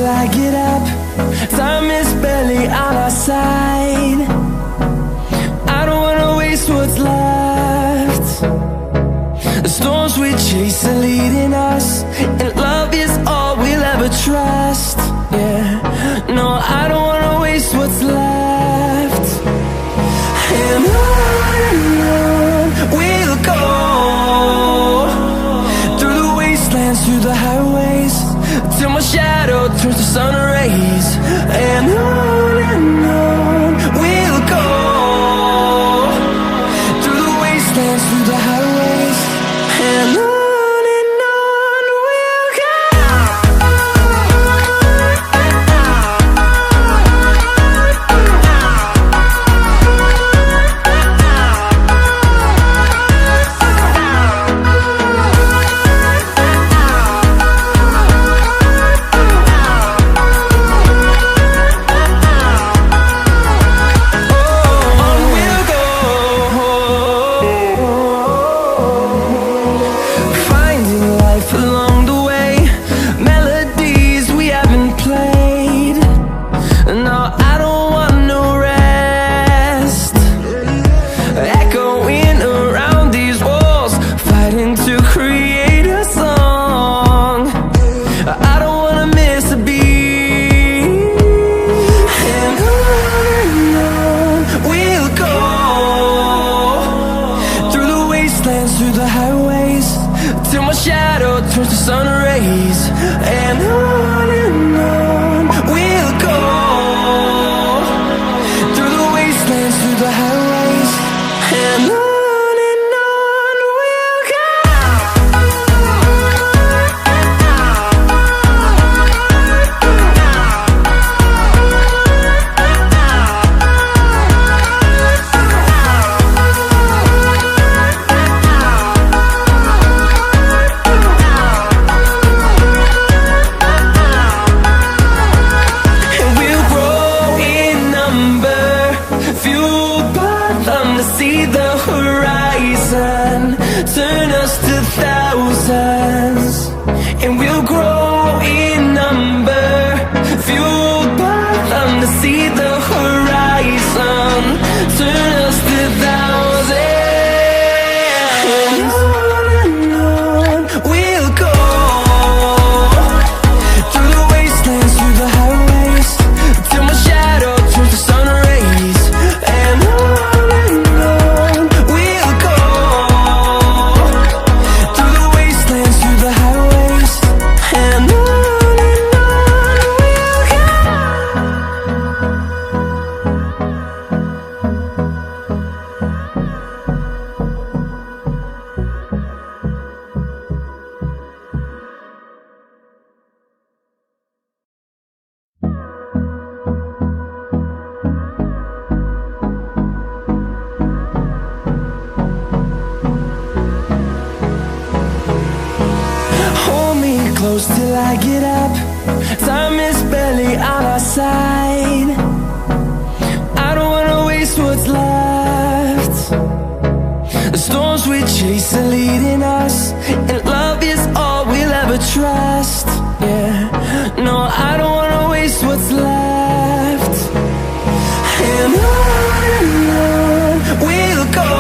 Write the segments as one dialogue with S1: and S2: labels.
S1: I get up. Time is barely on our side. I don't wanna waste what's left. The storms we chase are leading us, and love is all we'll ever trust. Yeah, no, I don't wanna waste what's left. And on we'll go, through the wastelands, through the highways, till my shadow turns to sun rays. And on we'll go, through the wastelands, through the highways, and on we'll go. Through the highways, till my shadow turns to sun rays. And on we'll go, through the wastelands, through the highways, and on we'll go. See the horizon, turn us to thousands, and we'll grow in number, fueled by them. To see the horizon, turn us to thousands, and on we'll go, through the wastelands, through the highways, till my shadow turns to sun rays. And close till I get up. Time is barely on our side. I don't wanna waste what's left. The storms we chase are leading us, and love is all we'll ever trust. Yeah, no, I don't wanna waste what's left. And on we'll go,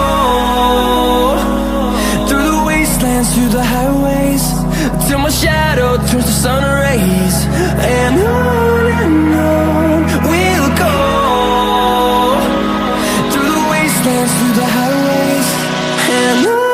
S1: through the wastelands, through the highways, till my shadow turns to sun rays. And on we'll go, through the wastelands, through the highways, and on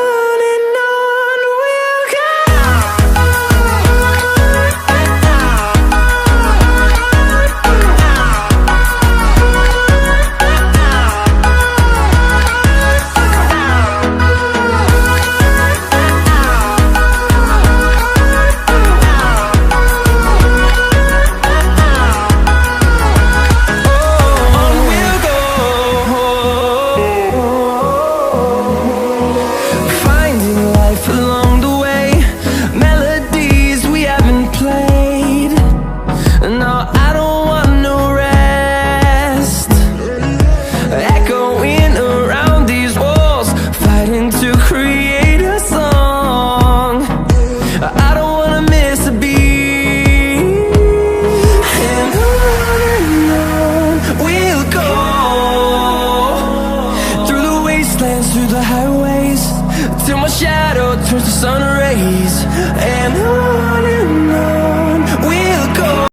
S1: days, till my shadow turns to sun rays. And on